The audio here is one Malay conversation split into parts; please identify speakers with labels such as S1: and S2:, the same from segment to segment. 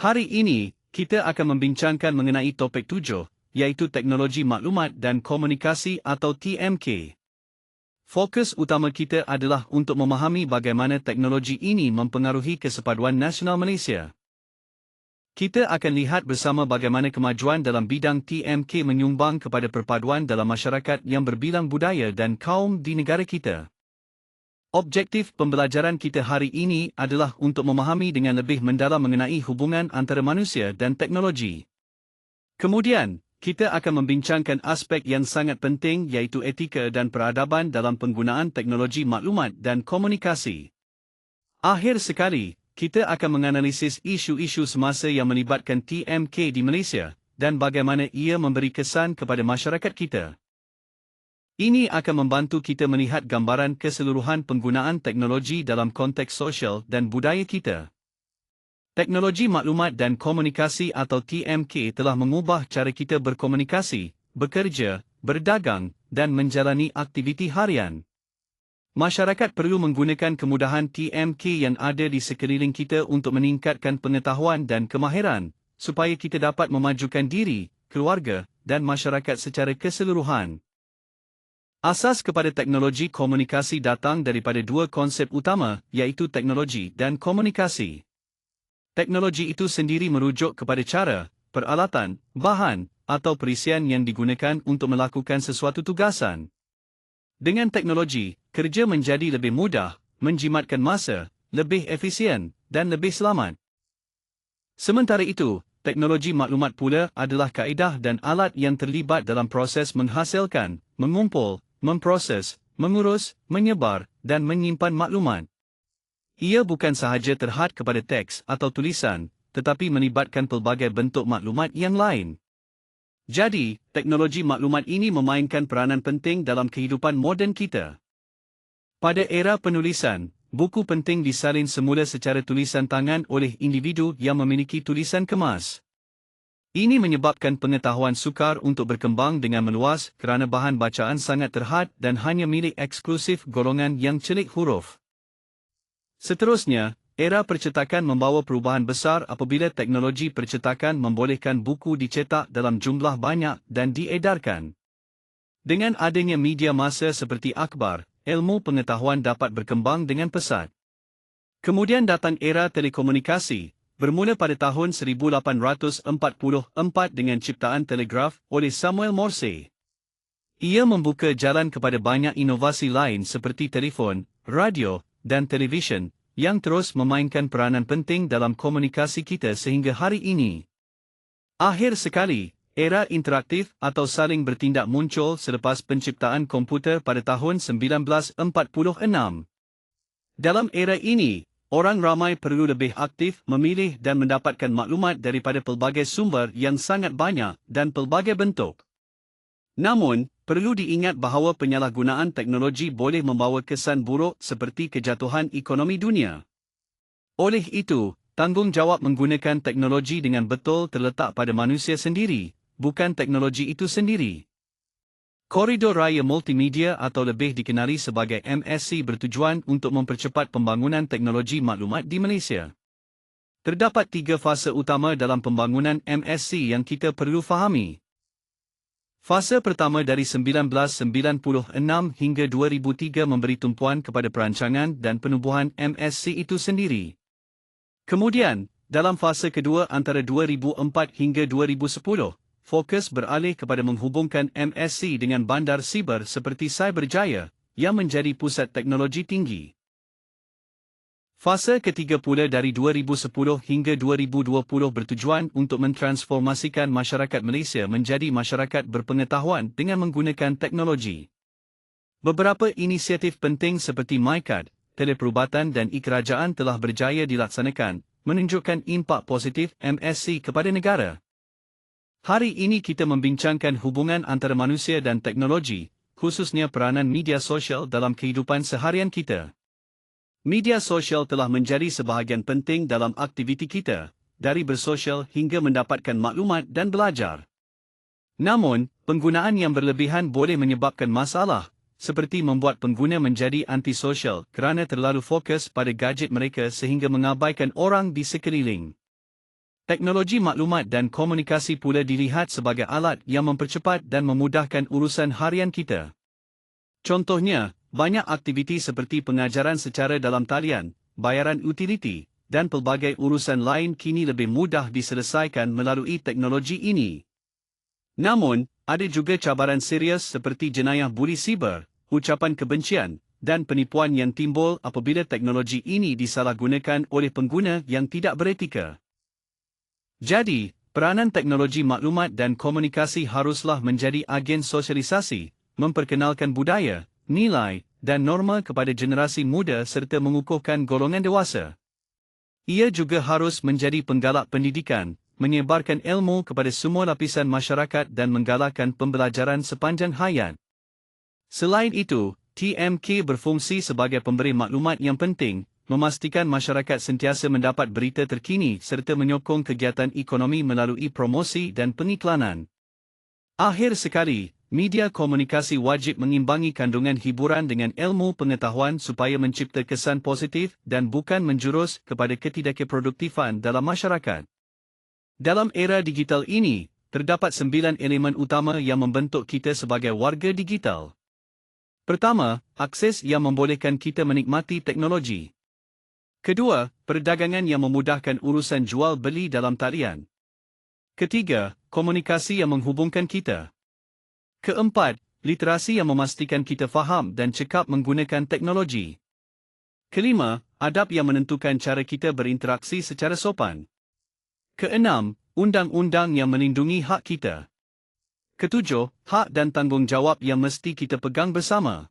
S1: Hari ini, kita akan membincangkan mengenai topik 7, iaitu Teknologi Maklumat dan Komunikasi atau TMK. Fokus utama kita adalah untuk memahami bagaimana teknologi ini mempengaruhi Kesatuan Nasional Malaysia. Kita akan lihat bersama bagaimana kemajuan dalam bidang TMK menyumbang kepada perpaduan dalam masyarakat yang berbilang budaya dan kaum di negara kita. Objektif pembelajaran kita hari ini adalah untuk memahami dengan lebih mendalam mengenai hubungan antara manusia dan teknologi. Kemudian, kita akan membincangkan aspek yang sangat penting iaitu etika dan peradaban dalam penggunaan teknologi maklumat dan komunikasi. Akhir sekali, kita akan menganalisis isu-isu semasa yang melibatkan TMK di Malaysia dan bagaimana ia memberi kesan kepada masyarakat kita. Ini akan membantu kita melihat gambaran keseluruhan penggunaan teknologi dalam konteks sosial dan budaya kita. Teknologi maklumat dan komunikasi atau TMK telah mengubah cara kita berkomunikasi, bekerja, berdagang, dan menjalani aktiviti harian. Masyarakat perlu menggunakan kemudahan TMK yang ada di sekeliling kita untuk meningkatkan pengetahuan dan kemahiran, supaya kita dapat memajukan diri, keluarga, dan masyarakat secara keseluruhan. Asas kepada teknologi komunikasi datang daripada dua konsep utama, iaitu teknologi dan komunikasi. Teknologi itu sendiri merujuk kepada cara, peralatan, bahan, atau perisian yang digunakan untuk melakukan sesuatu tugasan. Dengan teknologi, kerja menjadi lebih mudah, menjimatkan masa, lebih efisien, dan lebih selamat. Sementara itu, teknologi maklumat pula adalah kaedah dan alat yang terlibat dalam proses menghasilkan, mengumpul, memproses, mengurus, menyebar, dan menyimpan maklumat. Ia bukan sahaja terhad kepada teks atau tulisan, tetapi melibatkan pelbagai bentuk maklumat yang lain. Jadi, teknologi maklumat ini memainkan peranan penting dalam kehidupan moden kita. Pada era penulisan, buku penting disalin semula secara tulisan tangan oleh individu yang memiliki tulisan kemas. Ini menyebabkan pengetahuan sukar untuk berkembang dengan meluas kerana bahan bacaan sangat terhad dan hanya milik eksklusif golongan yang celik huruf. Seterusnya, era percetakan membawa perubahan besar apabila teknologi percetakan membolehkan buku dicetak dalam jumlah banyak dan diedarkan. Dengan adanya media massa seperti akhbar, ilmu pengetahuan dapat berkembang dengan pesat. Kemudian datang era telekomunikasi, bermula pada tahun 1844 dengan ciptaan telegraf oleh Samuel Morse. Ia membuka jalan kepada banyak inovasi lain seperti telefon, radio, dan televisyen, yang terus memainkan peranan penting dalam komunikasi kita sehingga hari ini. Akhir sekali, era interaktif atau saling bertindak muncul selepas penciptaan komputer pada tahun 1946. Dalam era ini, orang ramai perlu lebih aktif memilih dan mendapatkan maklumat daripada pelbagai sumber yang sangat banyak dan pelbagai bentuk. Namun, perlu diingat bahawa penyalahgunaan teknologi boleh membawa kesan buruk seperti kejatuhan ekonomi dunia. Oleh itu, tanggungjawab menggunakan teknologi dengan betul terletak pada manusia sendiri, bukan teknologi itu sendiri. Koridor Raya Multimedia atau lebih dikenali sebagai MSC bertujuan untuk mempercepat pembangunan teknologi maklumat di Malaysia. Terdapat 3 fasa utama dalam pembangunan MSC yang kita perlu fahami. Fasa pertama dari 1996 hingga 2003 memberi tumpuan kepada perancangan dan penubuhan MSC itu sendiri. Kemudian, dalam fasa kedua antara 2004 hingga 2010, fokus beralih kepada menghubungkan MSC dengan bandar siber seperti Cyberjaya, yang menjadi pusat teknologi tinggi. Fasa ketiga pula dari 2010 hingga 2020 bertujuan untuk mentransformasikan masyarakat Malaysia menjadi masyarakat berpengetahuan dengan menggunakan teknologi. Beberapa inisiatif penting seperti MyCard, teleperubatan dan e-kerajaan telah berjaya dilaksanakan, menunjukkan impak positif MSC kepada negara. Hari ini kita membincangkan hubungan antara manusia dan teknologi, khususnya peranan media sosial dalam kehidupan seharian kita. Media sosial telah menjadi sebahagian penting dalam aktiviti kita, dari bersosial hingga mendapatkan maklumat dan belajar. Namun, penggunaan yang berlebihan boleh menyebabkan masalah, seperti membuat pengguna menjadi antisosial kerana terlalu fokus pada gadget mereka sehingga mengabaikan orang di sekeliling. Teknologi maklumat dan komunikasi pula dilihat sebagai alat yang mempercepat dan memudahkan urusan harian kita. Contohnya, banyak aktiviti seperti pengajaran secara dalam talian, bayaran utiliti, dan pelbagai urusan lain kini lebih mudah diselesaikan melalui teknologi ini. Namun, ada juga cabaran serius seperti jenayah buli siber, ucapan kebencian, dan penipuan yang timbul apabila teknologi ini disalahgunakan oleh pengguna yang tidak beretika. Jadi, peranan teknologi maklumat dan komunikasi haruslah menjadi agen sosialisasi, memperkenalkan budaya, nilai, dan norma kepada generasi muda serta mengukuhkan golongan dewasa. Ia juga harus menjadi penggalak pendidikan, menyebarkan ilmu kepada semua lapisan masyarakat dan menggalakkan pembelajaran sepanjang hayat. Selain itu, TMK berfungsi sebagai pemberi maklumat yang penting, memastikan masyarakat sentiasa mendapat berita terkini serta menyokong kegiatan ekonomi melalui promosi dan pengiklanan. Akhir sekali, media komunikasi wajib mengimbangi kandungan hiburan dengan ilmu pengetahuan supaya mencipta kesan positif dan bukan menjurus kepada ketidakproduktifan dalam masyarakat. Dalam era digital ini, terdapat 9 elemen utama yang membentuk kita sebagai warga digital. Pertama, akses yang membolehkan kita menikmati teknologi. Kedua, perdagangan yang memudahkan urusan jual beli dalam talian. Ketiga, komunikasi yang menghubungkan kita. Keempat, literasi yang memastikan kita faham dan cekap menggunakan teknologi. Kelima, adab yang menentukan cara kita berinteraksi secara sopan. Keenam, undang-undang yang melindungi hak kita. Ketujuh, hak dan tanggungjawab yang mesti kita pegang bersama.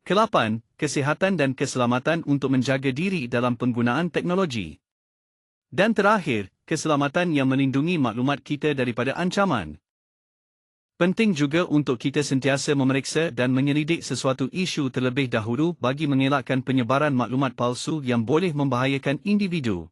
S1: Kelapan, kesihatan dan keselamatan untuk menjaga diri dalam penggunaan teknologi. Dan terakhir, keselamatan yang melindungi maklumat kita daripada ancaman. Penting juga untuk kita sentiasa memeriksa dan menyelidik sesuatu isu terlebih dahulu bagi mengelakkan penyebaran maklumat palsu yang boleh membahayakan individu.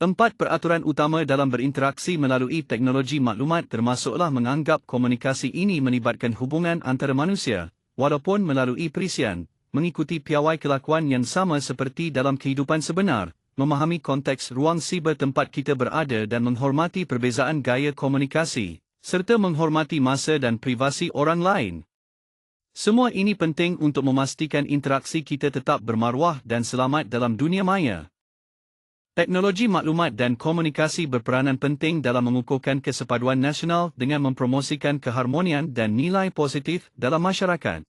S1: 4 peraturan utama dalam berinteraksi melalui teknologi maklumat termasuklah menganggap komunikasi ini melibatkan hubungan antara manusia, walaupun melalui perisian, mengikuti piawai kelakuan yang sama seperti dalam kehidupan sebenar, memahami konteks ruang siber tempat kita berada dan menghormati perbezaan gaya komunikasi, serta menghormati masa dan privasi orang lain. Semua ini penting untuk memastikan interaksi kita tetap bermaruah dan selamat dalam dunia maya. Teknologi maklumat dan komunikasi berperanan penting dalam mengukuhkan kesepaduan nasional dengan mempromosikan keharmonian dan nilai positif dalam masyarakat.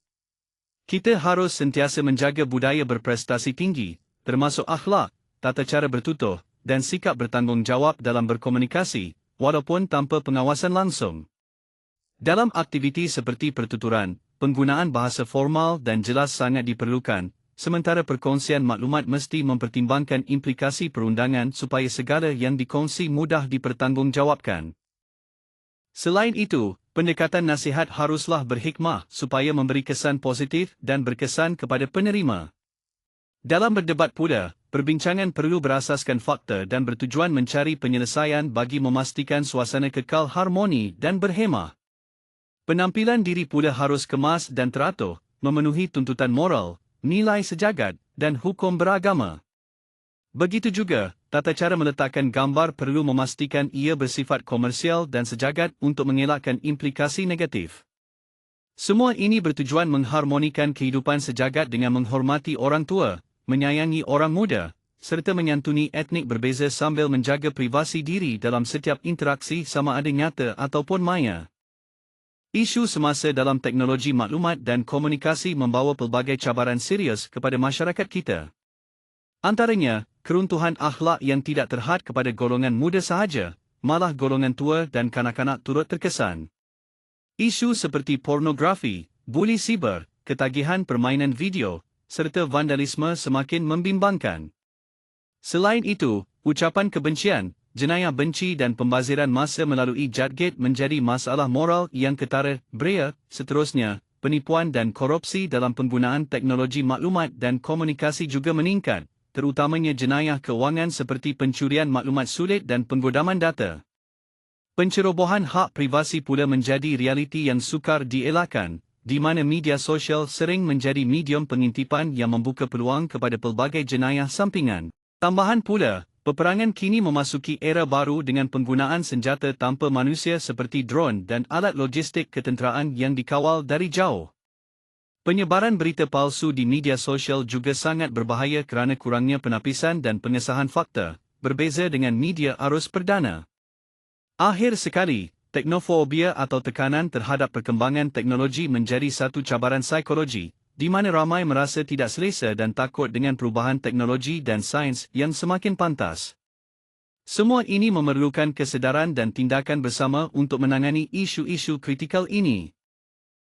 S1: Kita harus sentiasa menjaga budaya berprestasi tinggi, termasuk akhlak, tata cara bertutur, dan sikap bertanggungjawab dalam berkomunikasi, walaupun tanpa pengawasan langsung. Dalam aktiviti seperti pertuturan, penggunaan bahasa formal dan jelas sangat diperlukan, sementara perkongsian maklumat mesti mempertimbangkan implikasi perundangan supaya segala yang dikongsi mudah dipertanggungjawabkan. Selain itu, pendekatan nasihat haruslah berhikmah supaya memberi kesan positif dan berkesan kepada penerima. Dalam berdebat pula, perbincangan perlu berasaskan fakta dan bertujuan mencari penyelesaian bagi memastikan suasana kekal harmoni dan berhemah. Penampilan diri pula harus kemas dan teratur, memenuhi tuntutan moral, nilai sejagat, dan hukum beragama. Begitu juga, tata cara meletakkan gambar perlu memastikan ia bersifat komersial dan sejagat untuk mengelakkan implikasi negatif. Semua ini bertujuan mengharmonikan kehidupan sejagat dengan menghormati orang tua, menyayangi orang muda, serta menyantuni etnik berbeza sambil menjaga privasi diri dalam setiap interaksi sama ada nyata ataupun maya. Isu semasa dalam teknologi maklumat dan komunikasi membawa pelbagai cabaran serius kepada masyarakat kita. Antaranya, keruntuhan akhlak yang tidak terhad kepada golongan muda sahaja, malah golongan tua dan kanak-kanak turut terkesan. Isu seperti pornografi, buli siber, ketagihan permainan video, serta vandalisme semakin membimbangkan. Selain itu, ucapan kebencian, jenayah benci dan pembaziran massa melalui Jadgate menjadi masalah moral yang ketara, beria. Seterusnya, penipuan dan korupsi dalam penggunaan teknologi maklumat dan komunikasi juga meningkat, terutamanya jenayah kewangan seperti pencurian maklumat sulit dan penggodaman data. Pencerobohan hak privasi pula menjadi realiti yang sukar dielakkan, di mana media sosial sering menjadi medium pengintipan yang membuka peluang kepada pelbagai jenayah sampingan. Tambahan pula, Peperangan kini memasuki era baru dengan penggunaan senjata tanpa manusia seperti drone dan alat logistik ketenteraan yang dikawal dari jauh. Penyebaran berita palsu di media sosial juga sangat berbahaya kerana kurangnya penapisan dan pengesahan fakta, berbeza dengan media arus perdana. Akhir sekali, teknofobia atau tekanan terhadap perkembangan teknologi menjadi satu cabaran psikologi, di mana ramai merasa tidak selesa dan takut dengan perubahan teknologi dan sains yang semakin pantas. Semua ini memerlukan kesedaran dan tindakan bersama untuk menangani isu-isu kritikal ini.